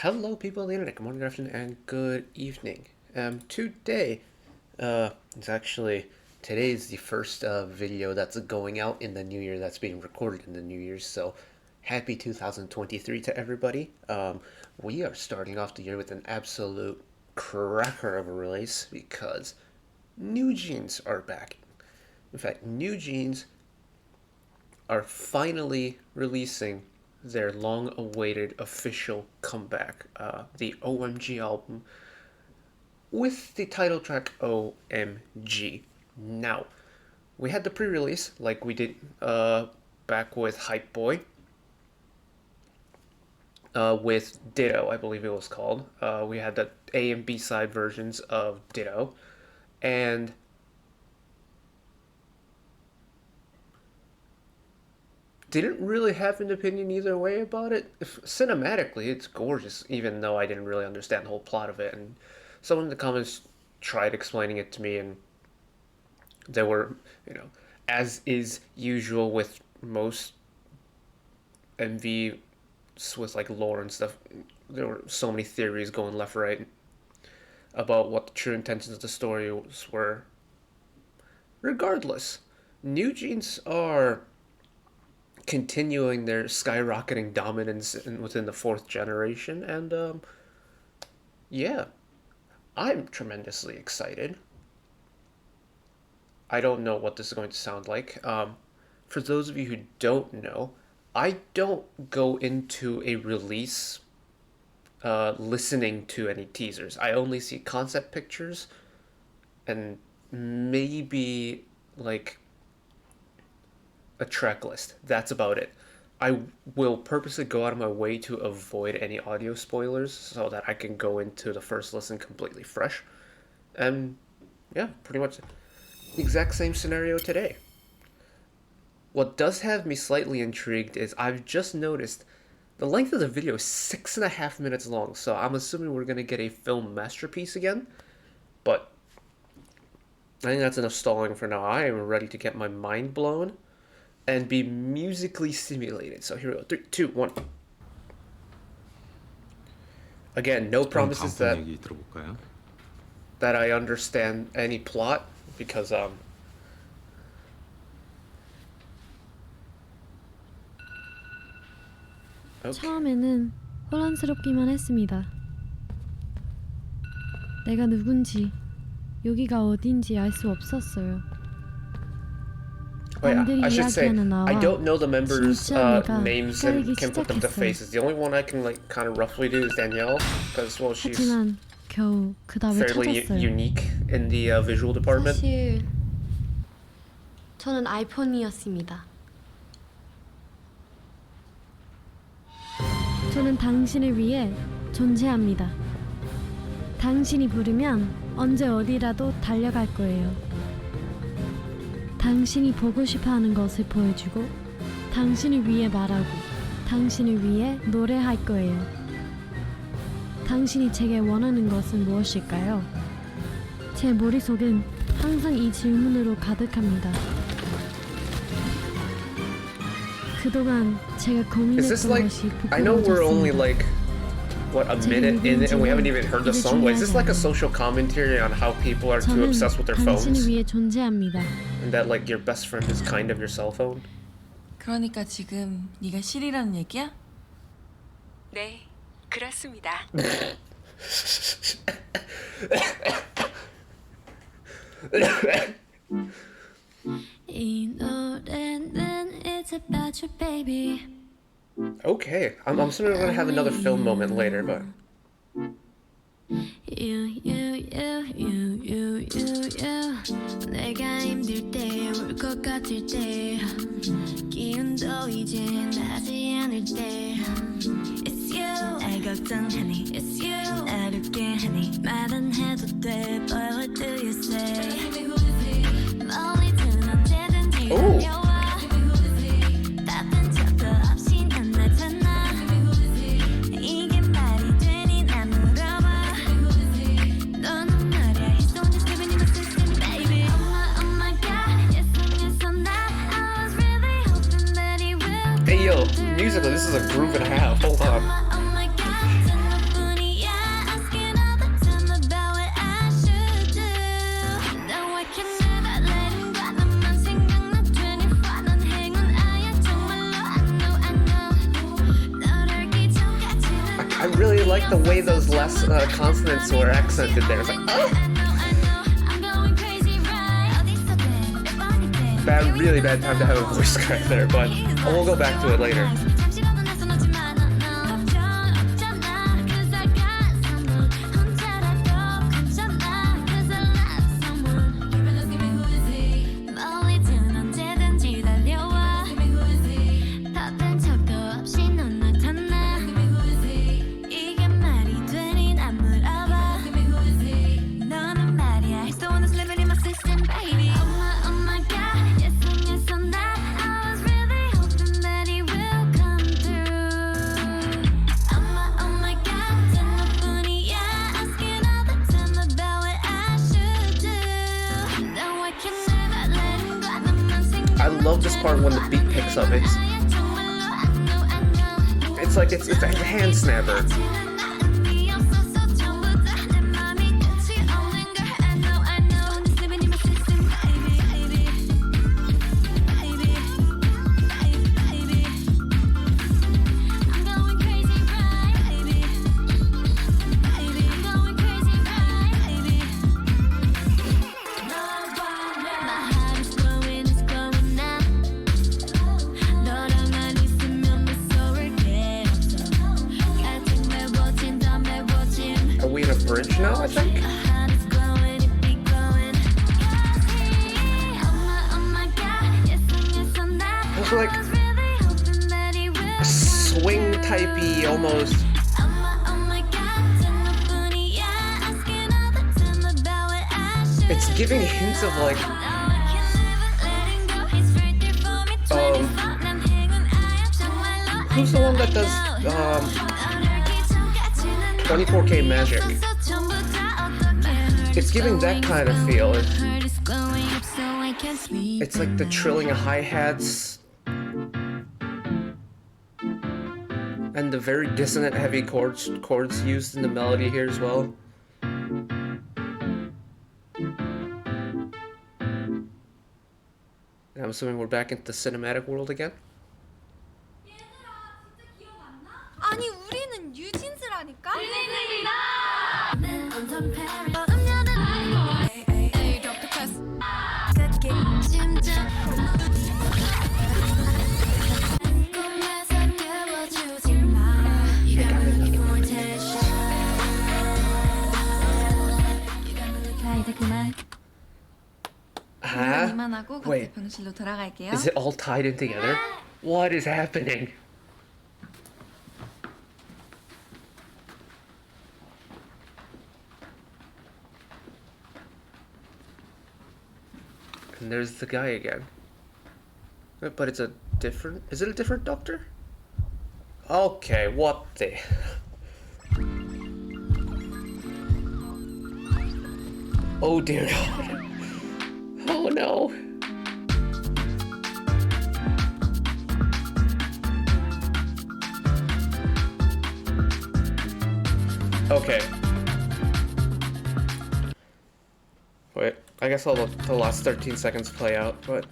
Hello, people of the internet. Good morning, good afternoon, and good evening. Today, it's actually today's the first video that's going out in the new year. That's being recorded in the new year. So, happy 2023 to everybody. We are starting off the year with an absolute cracker of a release because NewJeans are back. In fact, NewJeans are finally releasing their long-awaited official comeback, the OMG album, with the title track OMG. Now, we had the pre-release, like we did back with Hype Boy, with Ditto, I believe it was called. We had the A and B side versions of Ditto, and didn't really have an opinion either way about it. Cinematically, it's gorgeous, even though I didn't really understand the whole plot of it. And someone in the comments tried explaining it to me, and there were, as is usual with most MV with like lore and stuff, there were so many theories going left, right, about what the true intentions of the story were. Regardless, NewJeans are continuing their skyrocketing dominance within the fourth generation, and yeah, I'm tremendously excited. I don't know what this is going to sound like. For those of you who don't know, I don't go into a release listening to any teasers. I only see concept pictures and maybe like a track list. That's about it. I will purposely go out of my way to avoid any audio spoilers so that I can go into the first listen completely fresh. And yeah, pretty much the exact same scenario today. What does have me slightly intrigued is I've just noticed the length of the video is 6.5 minutes long, so I'm assuming we're going to get a film masterpiece again. But I think that's enough stalling for now. I am ready to get my mind blown and be musically stimulated. So here we go. 3, 2, 1. Again, no promises that I understand any plot, because okay. 처음에는 혼란스럽기만 했습니다. 내가 누군지, 여기가 어딘지 알 수 없었어요. Oh yeah, I should say, I don't know the members' names and can put them to faces. The only one I can like kind of roughly do is Danielle, because well, she's fairly unique in the visual department. 사실 저는 아이폰이었습니다. 저는 당신을 위해 존재합니다. 당신이 부르면 언제 어디라도 달려갈 거예요. 당신이 보고 싶어하는 것을 보여주고 당신을 위해 말하고 당신을 위해 노래할 거예요. 당신이 제게 원하는 것은 무엇일까요? 제 머릿속은 항상 이 질문으로 가득합니다. 그동안 제가 고민했던 것이 I know we're only like what, a minute in it and we haven't even heard the song. Wait, is this like a social commentary on how people are too obsessed with their phones? 당신을 위해 존재합니다. And that like your best friend is kind of your cell phone? 그러니까 지금 네가 실이라는 얘기야? 네, 그렇습니다. 이 노래는 it's about you, baby. Okay, I'm assuming we're gonna have another film moment later, but You 내가 힘들 때 울 것 같을 때 기운도 이제 나지 않을 때 It's you 날 걱정하니 It's you 나를 웃게 하니 말은 해도 돼 But what do you say 멀리 든 언제든지 달려와 바쁜 척도 없이 난 나타나 이게 말이 되니 난 물어봐 너는 말야 It's don't just giving you my system baby Oh my god Yes I'm not I was really hoping that he will hey yo, musical, this is a groove and a half, hold on. Oh my god I really like the way those last consonants were accented there. It's like, oh! Bad, really bad time to have a voice crack there, but we'll go back to it later. I love this part when the beat picks up. It's like it's a hand snapper. Are we in a bridge now, I think? It's like swing typey almost. It's giving hints of like who's the one that does 24K Magic? It's giving that kind of feel. It's like the trilling of hi-hats and the very dissonant heavy chords used in the melody here as well. And I'm assuming we're back into the cinematic world again. 아니 우리는 뉴진스라니까. 자 이제 그만. Huh? 이만하고 각자 Wait, 병실로 돌아갈게요. is it all tied in together? What is happening? And there's the guy again. But it's a different... Is it a different doctor? Okay, what the... Oh dear God. Oh no. Okay. Wait, I guess I'll let the last 13 seconds play out, but...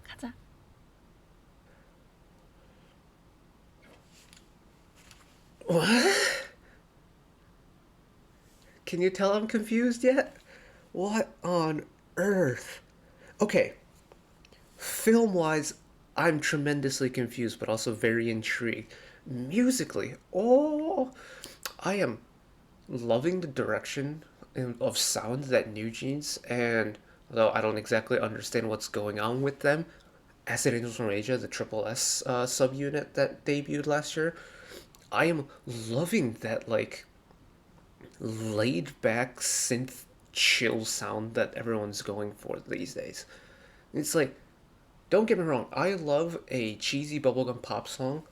가자. What? Can you tell I'm confused yet? What on earth? Okay. Film-wise, I'm tremendously confused, but also very intrigued. Musically, oh, I am loving the direction of sound that NewJeans, and although I don't exactly understand what's going on with them, Acid Angels from Asia, the Triple S subunit that debuted last year, I am loving that like laid back synth chill sound that everyone's going for these days. It's like, don't get me wrong, I love a cheesy bubblegum pop song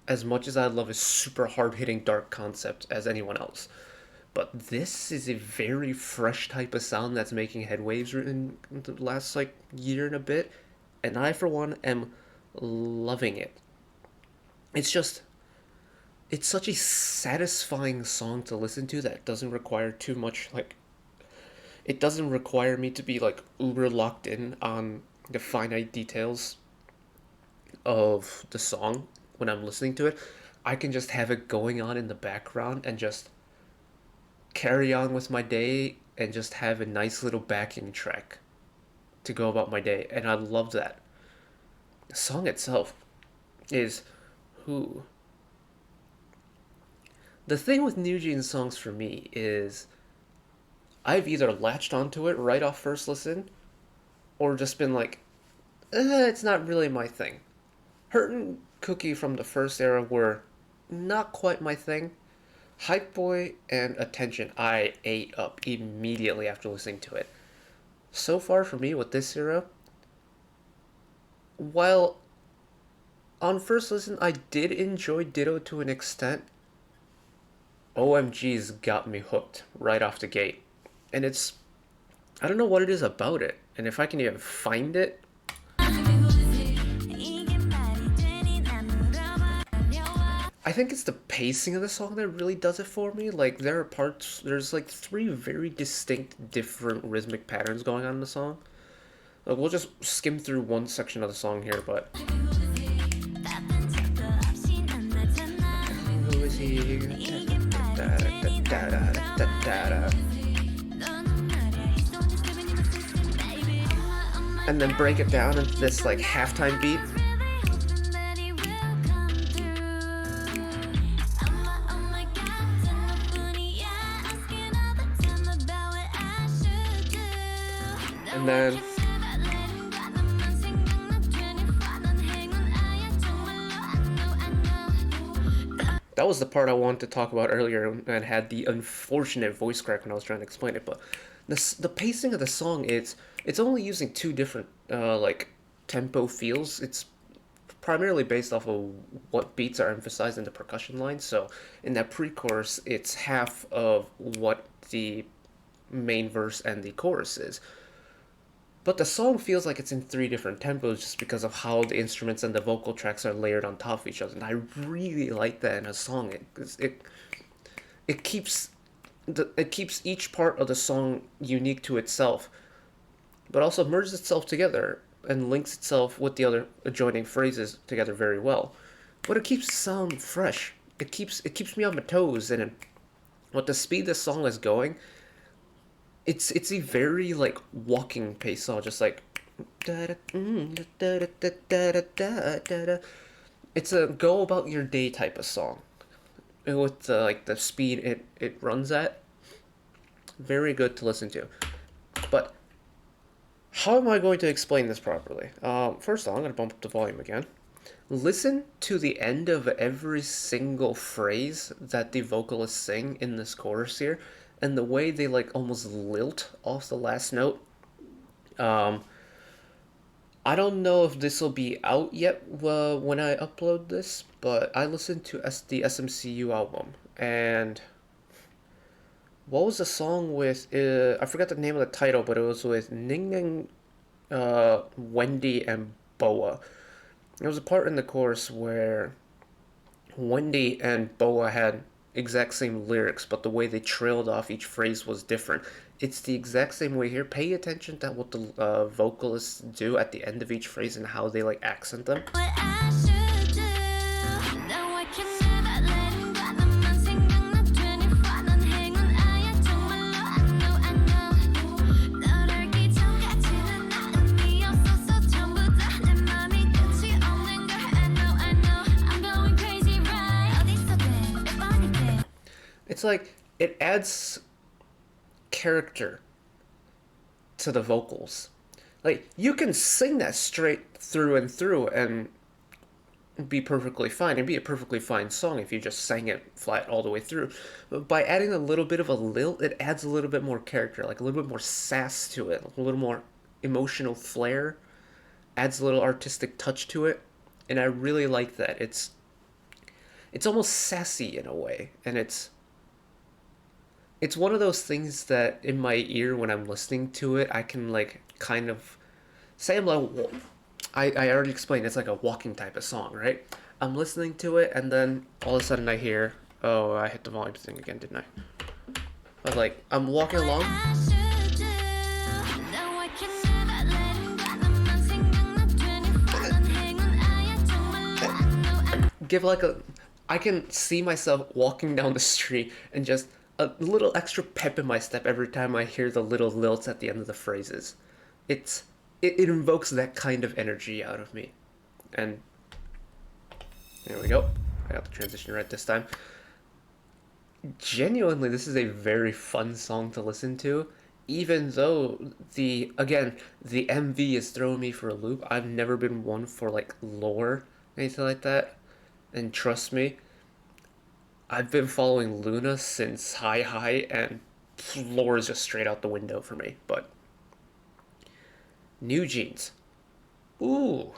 as much as I love a super hard-hitting dark concept as anyone else. But this is a very fresh type of sound that's making headwaves in the last like year and a bit, and I for one am loving it. It's such a satisfying song to listen to that doesn't require too much like it doesn't require me to be like uber locked in on the finite details of the song when I'm listening to it. I can just have it going on in the background and just carry on with my day and just have a nice little backing track to go about my day. And I love that. The song itself is who. The thing with NewJeans songs for me is I've either latched onto it right off first listen or just been like, it's not really my thing. Hurt and Cookie from the first era were not quite my thing. Hype Boy and Attention I ate up immediately after listening to it. So far for me with this era, while on first listen I did enjoy Ditto to an extent, OMG's got me hooked right off the gate. And I don't know what it is about it. And if I can even find it, I think it's the pacing of the song that really does it for me. Like, there's like three very distinct, different rhythmic patterns going on in the song. Like, we'll just skim through one section of the song here, but. Who is he? And then break it down into this, like, halftime beat. And then that was the part I wanted to talk about earlier and had the unfortunate voice crack when I was trying to explain it. But the pacing of the song, it's only using two different like tempo feels. It's primarily based off of what beats are emphasized in the percussion lines. So in that pre-chorus, it's half of what the main verse and the chorus is. But the song feels like it's in three different tempos just because of how the instruments and the vocal tracks are layered on top of each other. And I really like that in a song. It keeps each part of the song unique to itself, but also merges itself together and links itself with the other adjoining phrases together very well. But it keeps the sound fresh. It keeps me on my toes, and with the speed the song is going, it's a very like walking pace song, just like it's a go about your day type of song with like the speed it runs at. Very good to listen to. But how am I going to explain this properly? First of all, I'm going to bump up the volume again. Listen to the end of every single phrase that the vocalists sing in this chorus here, and the way they like almost lilt off the last note. I don't know if this will be out yet when I upload this, but I listened to the SMCU album, and what was the song with? I forgot the name of the title, but it was with Ning Ning, Wendy, and Boa. There was a part in the chorus where Wendy and Boa had exact same lyrics, but the way they trailed off each phrase was different. It's the exact same way here. Pay attention to what the vocalists do at the end of each phrase and how they like accent them. It's like it adds character to the vocals. Like, you can sing that straight through and be perfectly fine and be a perfectly fine song if you just sang it flat all the way through. But by adding a little bit of a lilt, it adds a little bit more character, like a little bit more sass to it, a little more emotional flair, adds a little artistic touch to it, and I really like that. It's almost sassy in a way, and it's one of those things that in my ear when I'm listening to it, I can like kind of say I'm like, I already explained, it's like a walking type of song, right? I'm listening to it and then all of a sudden I hear, oh, I hit the volume thing again, didn't I? But like, I'm walking along give like a, I can see myself walking down the street and just a little extra pep in my step every time I hear the little lilts at the end of the phrases. It's it invokes that kind of energy out of me. And there we go. I got the transition right this time. Genuinely, this is a very fun song to listen to. Even though the MV is throwing me for a loop. I've never been one for like lore, anything like that. And trust me, I've been following Luna since Hi Hi, and lore is just straight out the window for me. But NewJeans, ooh,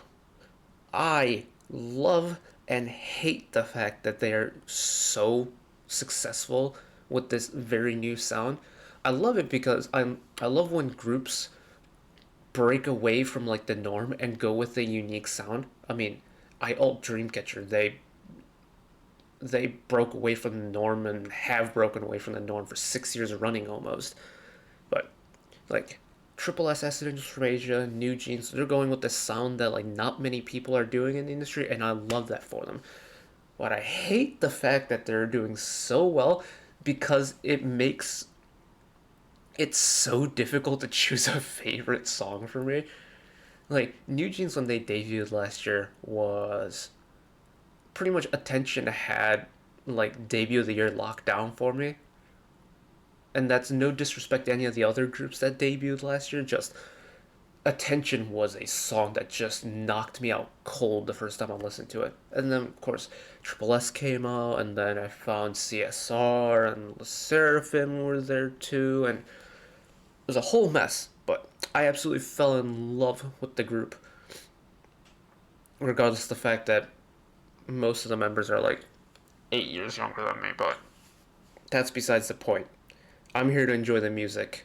I love and hate the fact that they are so successful with this very new sound. I love it because I love when groups break away from like the norm and go with a unique sound. I mean, I ult Dreamcatcher, they broke away from the norm and have broken away from the norm for 6 years running almost. But like Triple S Accidents from Asia, NewJeans, they're going with the sound that like not many people are doing in the industry, and I love that for them. But I hate the fact that they're doing so well because it makes it so difficult to choose a favorite song for me. Like NewJeans when they debuted last year was pretty much Attention had like debut of the year lockdown for me. And that's no disrespect to any of the other groups that debuted last year, just Attention was a song that just knocked me out cold the first time I listened to it. And then, of course, Triple S came out, and then I found CSR and the Seraphim were there too, and it was a whole mess. But I absolutely fell in love with the group, regardless of the fact that most of the members are like 8 years younger than me, but that's besides the point. I'm here to enjoy the music,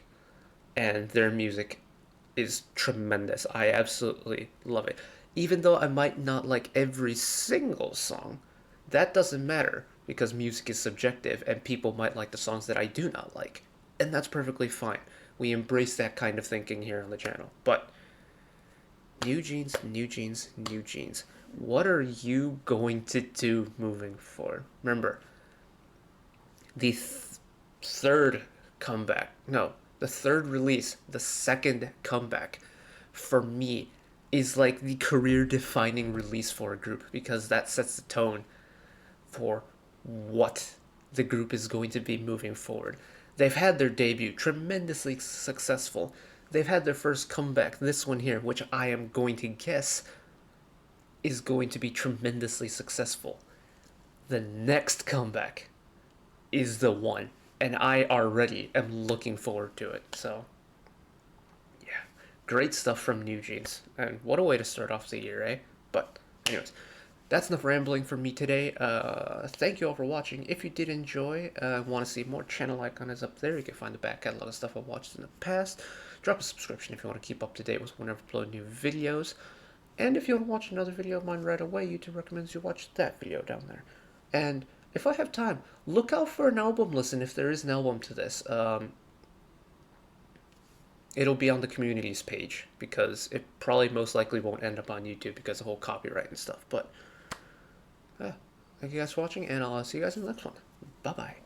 and their music is tremendous. I absolutely love it. Even though I might not like every single song, that doesn't matter because music is subjective and people might like the songs that I do not like. And that's perfectly fine. We embrace that kind of thinking here on the channel. But NewJeans, NewJeans, NewJeans. What are you going to do moving forward? Remember, the third comeback, no, the third release, the second comeback, for me, is like the career defining release for a group because that sets the tone for what the group is going to be moving forward. They've had their debut, tremendously successful. They've had their first comeback, this one here, which I am going to guess is going to be tremendously successful. The next comeback is the one, and I already am looking forward to it. So, yeah, great stuff from NewJeans, and what a way to start off the year, eh? But, anyways, that's enough rambling for me today. Thank you all for watching. If you did enjoy, want to see more, channel icon is up there. You can find the back catalog of stuff I've watched in the past. Drop a subscription if you want to keep up to date with whenever I upload new videos. And if you want to watch another video of mine right away, YouTube recommends you watch that video down there. And if I have time, look out for an album listen if there is an album to this. It'll be on the communities page because it probably most likely won't end up on YouTube because of the whole copyright and stuff. But thank you guys for watching, and I'll see you guys in the next one. Bye-bye.